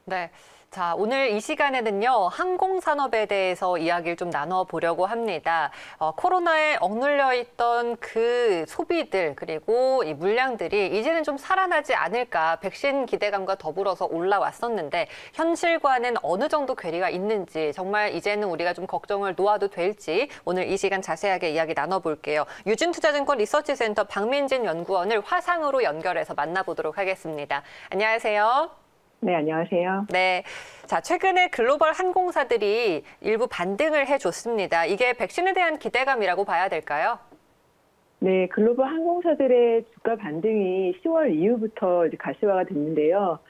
네. 자, 오늘 이 시간에는요, 항공산업에 대해서 이야기를 좀 나눠보려고 합니다. 코로나에 억눌려 있던 그 소비들, 그리고 이 물량들이 이제는 좀 살아나지 않을까, 백신 기대감과 더불어서 올라왔었는데, 현실과는 어느 정도 괴리가 있는지, 정말 이제는 우리가 좀 걱정을 놓아도 될지, 오늘 이 시간 자세하게 이야기 나눠볼게요. 유진투자증권 리서치센터 박민진 연구원을 화상으로 연결해서 만나보도록 하겠습니다. 안녕하세요. 네, 안녕하세요. 네. 자, 최근에 글로벌 항공사들이 일부 반등을 해줬습니다. 이게 백신에 대한 기대감이라고 봐야 될까요? 네, 글로벌 항공사들의 주가 반등이 10월 이후부터 이제 가시화가 됐는데요.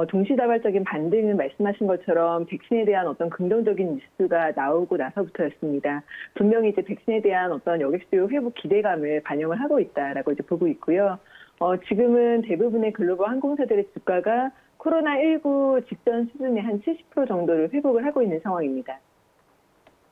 동시다발적인 반등은 말씀하신 것처럼 백신에 대한 어떤 긍정적인 뉴스가 나오고 나서부터였습니다. 분명히 이제 백신에 대한 어떤 여객수요 회복 기대감을 반영을 하고 있다라고 이제 보고 있고요. 지금은 대부분의 글로벌 항공사들의 주가가 코로나19 직전 수준의 한 70% 정도를 회복을 하고 있는 상황입니다.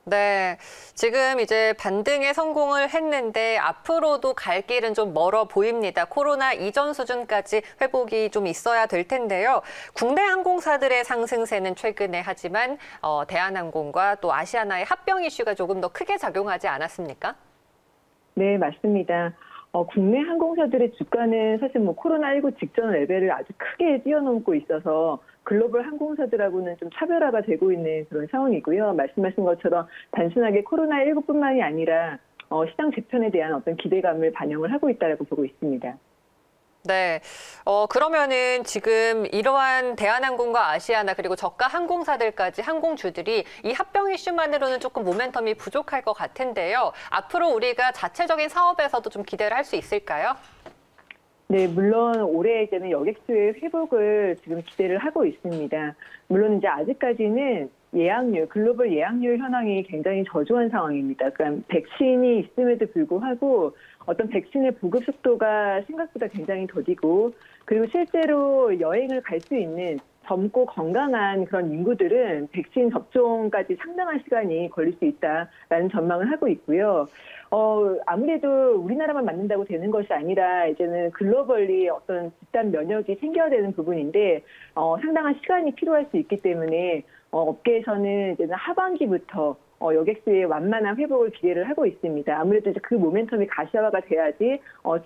네, 지금 이제 반등에 성공을 했는데 앞으로도 갈 길은 좀 멀어 보입니다. 코로나 이전 수준까지 회복이 좀 있어야 될 텐데요. 국내 항공사들의 상승세는 최근에 하지만 대한항공과 또 아시아나의 합병 이슈가 조금 더 크게 작용하지 않았습니까? 네, 맞습니다. 국내 항공사들의 주가는 사실 코로나19 직전 레벨을 아주 크게 뛰어넘고 있어서 글로벌 항공사들하고는 좀 차별화가 되고 있는 그런 상황이고요. 말씀하신 것처럼 단순하게 코로나19뿐만이 아니라 시장 재편에 대한 어떤 기대감을 반영을 하고 있다고 보고 있습니다. 네. 그러면은 지금 이러한 대한항공과 아시아나 그리고 저가 항공사들까지 항공주들이 이 합병 이슈만으로는 조금 모멘텀이 부족할 것 같은데요. 앞으로 우리가 자체적인 사업에서도 좀 기대를 할 수 있을까요? 네, 물론 올해 이제는 여객수의 회복을 지금 기대를 하고 있습니다. 물론 이제 아직까지는 예약률, 글로벌 예약률 현황이 굉장히 저조한 상황입니다. 그러니까 백신이 있음에도 불구하고 어떤 백신의 보급 속도가 생각보다 굉장히 더디고, 그리고 실제로 여행을 갈 수 있는 젊고 건강한 그런 인구들은 백신 접종까지 상당한 시간이 걸릴 수 있다라는 전망을 하고 있고요. 아무래도 우리나라만 맞는다고 되는 것이 아니라 이제는 글로벌리 어떤 집단 면역이 생겨야 되는 부분인데 상당한 시간이 필요할 수 있기 때문에 업계에서는 이제는 하반기부터 여객수의 완만한 회복을 기대를 하고 있습니다. 아무래도 이제 그 모멘텀이 가시화가 돼야지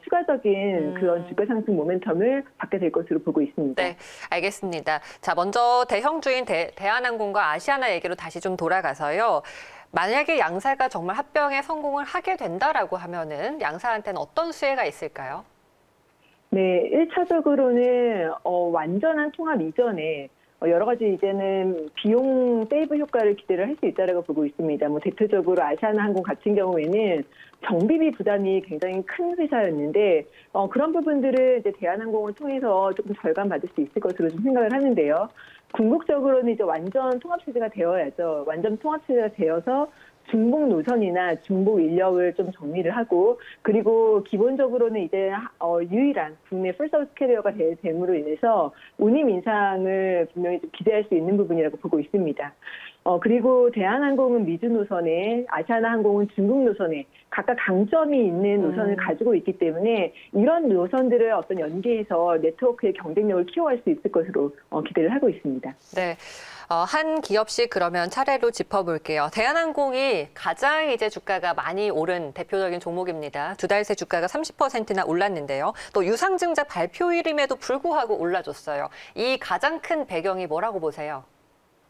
추가적인 그런 주가 상승 모멘텀을 받게 될 것으로 보고 있습니다. 네, 알겠습니다. 자, 먼저 대형주인 대한항공과 아시아나 얘기로 다시 좀 돌아가서요. 만약에 양사가 정말 합병에 성공을 하게 된다라고 하면은 양사한테는 어떤 수혜가 있을까요? 네, 1차적으로는 완전한 통합 이전에 여러 가지 이제는 비용 세이브 효과를 기대를 할 수 있다고 보고 있습니다. 대표적으로 아시아나항공 같은 경우에는 정비비 부담이 굉장히 큰 회사였는데 그런 부분들을 이제 대한항공을 통해서 조금 절감받을 수 있을 것으로 좀 생각을 하는데요. 궁극적으로는 이제 완전 통합 체제가 되어야죠. 완전 통합 체제가 되어서 중복 노선이나 중복 인력을 좀 정리를 하고, 그리고 기본적으로는 이제 유일한 국내 풀서비스 캐리어가 됨으로 인해서 운임 인상을 분명히 좀 기대할 수 있는 부분이라고 보고 있습니다. 그리고 대한항공은 미주 노선에, 아시아나항공은 중국 노선에 각각 강점이 있는 노선을 가지고 있기 때문에 이런 노선들을 어떤 연계해서 네트워크의 경쟁력을 키워갈 수 있을 것으로 기대를 하고 있습니다. 네. 한 기업씩 그러면 차례로 짚어볼게요. 대한항공이 가장 이제 주가가 많이 오른 대표적인 종목입니다. 두 달 새 주가가 30%나 올랐는데요. 또 유상증자 발표일임에도 불구하고 올라줬어요. 이 가장 큰 배경이 뭐라고 보세요?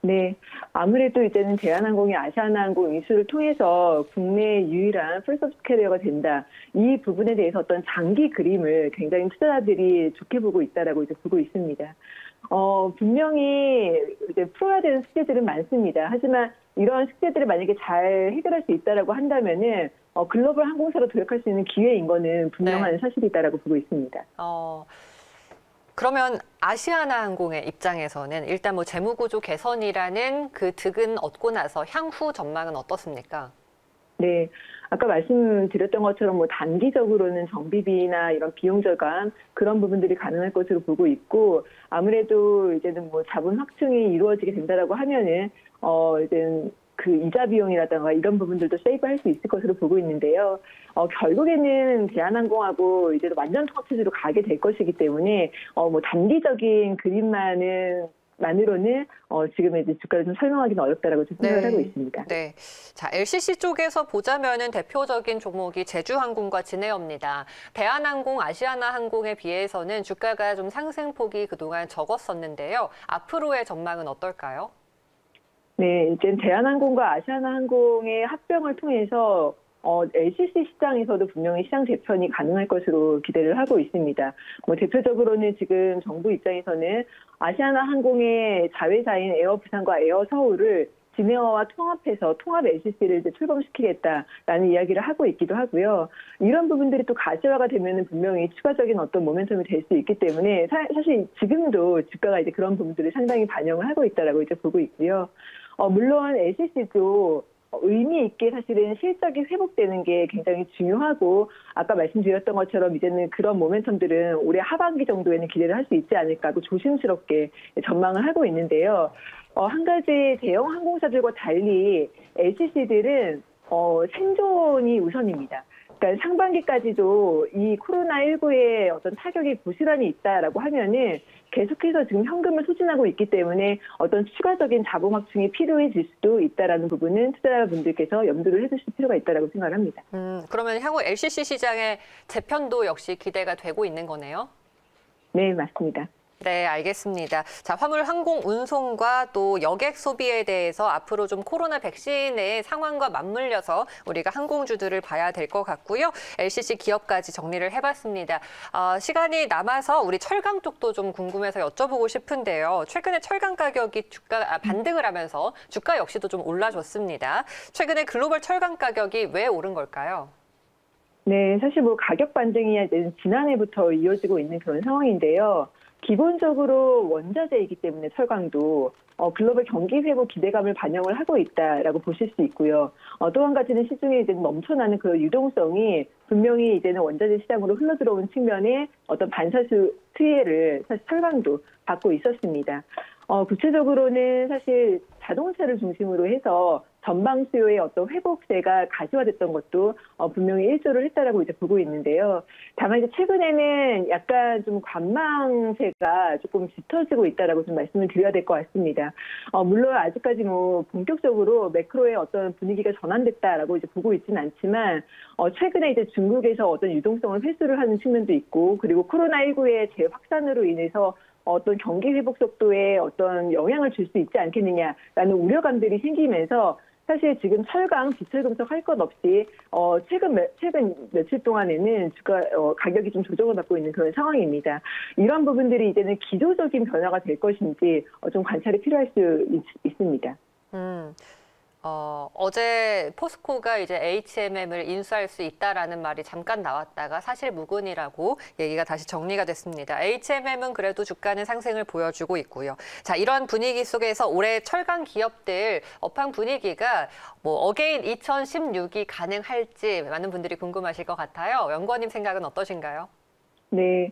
네, 아무래도 이제는 대한항공이 아시아나항공 인수를 통해서 국내 유일한 풀서비스 캐리어가 된다. 이 부분에 대해서 어떤 장기 그림을 굉장히 투자자들이 좋게 보고 있다라고 이제 보고 있습니다. 분명히 이제 풀어야 되는 숙제들은 많습니다. 하지만 이런 숙제들을 만약에 잘 해결할 수 있다라고 한다면은 글로벌 항공사로 도약할 수 있는 기회인 거는 분명한 사실이다라고 보고 있습니다. 그러면 아시아나항공의 입장에서는 일단 재무구조 개선이라는 그 득은 얻고 나서 향후 전망은 어떻습니까? 네, 아까 말씀드렸던 것처럼 단기적으로는 정비비나 이런 비용 절감 그런 부분들이 가능할 것으로 보고 있고, 아무래도 이제는 자본 확충이 이루어지게 된다라고 하면은 이제는 그 이자 비용이라든가 이런 부분들도 세이브할 수 있을 것으로 보고 있는데요. 결국에는 대한항공하고 이제 완전 통합체제로 가게 될 것이기 때문에 단기적인 그림만은 것만으로는 지금의 이제 주가를 좀 설명하기는 어렵다라고 좀 생각을 하고 있습니다. 네. 자, LCC 쪽에서 보자면은 대표적인 종목이 제주항공과 진에어입니다. 대한항공, 아시아나항공에 비해서는 주가가 좀 상승폭이 그동안 적었었는데요. 앞으로의 전망은 어떨까요? 네, 이제 대한항공과 아시아나항공의 합병을 통해서 LCC 시장에서도 분명히 시장 재편이 가능할 것으로 기대를 하고 있습니다. 대표적으로는 지금 정부 입장에서는 아시아나항공의 자회사인 에어부산과 에어서울을 진에어와 통합해서 통합 LCC를 이제 출범시키겠다라는 이야기를 하고 있기도 하고요. 이런 부분들이 또 가시화가 되면은 분명히 추가적인 어떤 모멘텀이 될 수 있기 때문에 사실 지금도 주가가 이제 그런 부분들을 상당히 반영을 하고 있다라고 이제 보고 있고요. 물론 LCC도 의미 있게 사실은 실적이 회복되는 게 굉장히 중요하고 아까 말씀드렸던 것처럼 이제는 그런 모멘텀들은 올해 하반기 정도에는 기대를 할 수 있지 않을까 하고 조심스럽게 전망을 하고 있는데요. 한 가지 대형 항공사들과 달리 LCC들은 생존이 우선입니다. 그러니까 상반기까지도 이 코로나19의 어떤 타격이 고스란히 있다라고 하면은 계속해서 지금 현금을 소진하고 있기 때문에 어떤 추가적인 자본 확충이 필요해질 수도 있다라는 부분은 투자자분들께서 염두를 해두실 필요가 있다라고 생각을 합니다. 그러면 향후 LCC 시장의 재편도 역시 기대가 되고 있는 거네요? 네, 맞습니다. 네, 알겠습니다. 자, 화물, 항공, 운송과 또 여객 소비에 대해서 앞으로 좀 코로나 백신의 상황과 맞물려서 우리가 항공주들을 봐야 될 것 같고요. LCC 기업까지 정리를 해봤습니다. 시간이 남아서 우리 철강 쪽도 좀 궁금해서 여쭤보고 싶은데요. 최근에 철강 가격이 반등을 하면서 주가 역시도 좀 올라줬습니다. 최근에 글로벌 철강 가격이 왜 오른 걸까요? 네, 사실 가격 반등이 지난해부터 이어지고 있는 그런 상황인데요. 기본적으로 원자재이기 때문에 철강도 글로벌 경기 회복 기대감을 반영을 하고 있다라고 보실 수 있고요. 또 한 가지는 시중에 이제 넘쳐나는 그 유동성이 분명히 이제는 원자재 시장으로 흘러들어온 측면에 어떤 반사수 수혜를 사실 철강도 받고 있었습니다. 구체적으로는 사실 자동차를 중심으로 해서 전방 수요의 어떤 회복세가 가시화됐던 것도 분명히 일조를 했다라고 이제 보고 있는데요. 다만 이제 최근에는 약간 좀 관망세가 조금 짙어지고 있다라고 좀 말씀을 드려야 될 것 같습니다. 물론 아직까지 본격적으로 매크로의 어떤 분위기가 전환됐다라고 이제 보고 있지는 않지만 최근에 이제 중국에서 어떤 유동성을 회수를 하는 측면도 있고 그리고 코로나19의 재확산으로 인해서 어떤 경기 회복 속도에 어떤 영향을 줄 수 있지 않겠느냐라는 우려감들이 생기면서 사실 지금 철강, 비철금속 할 것 없이 최근 며칠 동안에는 주가 가격이 좀 조정을 받고 있는 그런 상황입니다. 이런 부분들이 이제는 기조적인 변화가 될 것인지 좀 관찰이 필요할 수 있습니다. 어제 포스코가 이제 HMM을 인수할 수 있다라는 말이 잠깐 나왔다가 사실 무근이라고 얘기가 다시 정리가 됐습니다. HMM은 그래도 주가는 상승을 보여주고 있고요. 자, 이런 분위기 속에서 올해 철강 기업들 업황 분위기가 어게인 2016이 가능할지 많은 분들이 궁금하실 것 같아요. 연구원님 생각은 어떠신가요? 네.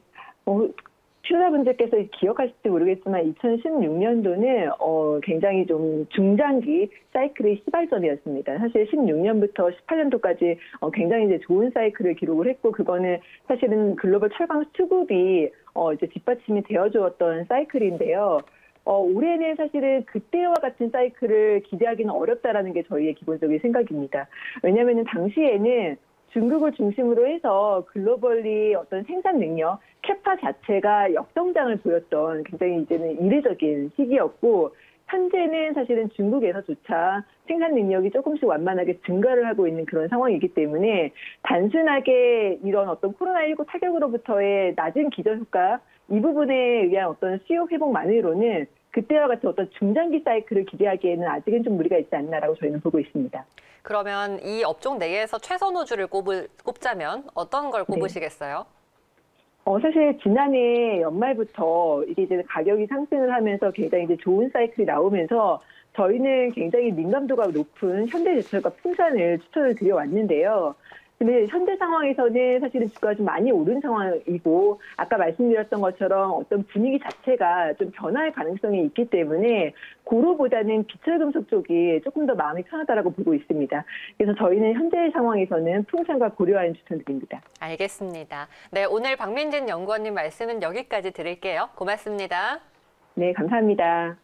투자자분들께서 기억하실지 모르겠지만 2016년도는 굉장히 좀 중장기 사이클의 시발점이었습니다. 사실 16년부터 18년도까지 굉장히 이제 좋은 사이클을 기록을 했고 그거는 사실은 글로벌 철강 수급이 이제 뒷받침이 되어주었던 사이클인데요. 올해는 사실은 그때와 같은 사이클을 기대하기는 어렵다라는 게 저희의 기본적인 생각입니다. 왜냐하면 당시에는 중국을 중심으로 해서 글로벌리 어떤 생산 능력, 캐파 자체가 역성장을 보였던 굉장히 이제는 이례적인 시기였고 현재는 사실은 중국에서조차 생산 능력이 조금씩 완만하게 증가를 하고 있는 그런 상황이기 때문에 단순하게 이런 어떤 코로나19 타격으로부터의 낮은 기저 효과 이 부분에 의한 어떤 수요 회복만으로는 그때와 같은 어떤 중장기 사이클을 기대하기에는 아직은 좀 무리가 있지 않나라고 저희는 보고 있습니다. 그러면 이 업종 내에서 최선호주를 꼽자면 어떤 걸 꼽으시겠어요? 사실 지난해 연말부터 이게 이제 가격이 상승을 하면서 굉장히 이제 좋은 사이클이 나오면서 저희는 굉장히 민감도가 높은 현대제철과 풍산을 추천을 드려왔는데요. 근데 현재 상황에서는 사실은 주가가 좀 많이 오른 상황이고 아까 말씀드렸던 것처럼 어떤 분위기 자체가 좀 변화할 가능성이 있기 때문에 고로보다는 비철금속 쪽이 조금 더 마음이 편하다라고 보고 있습니다. 그래서 저희는 현재 상황에서는 풍산과 고려하인 추천드립니다. 알겠습니다. 네, 오늘 박민진 연구원님 말씀은 여기까지 드릴게요. 고맙습니다. 네, 감사합니다.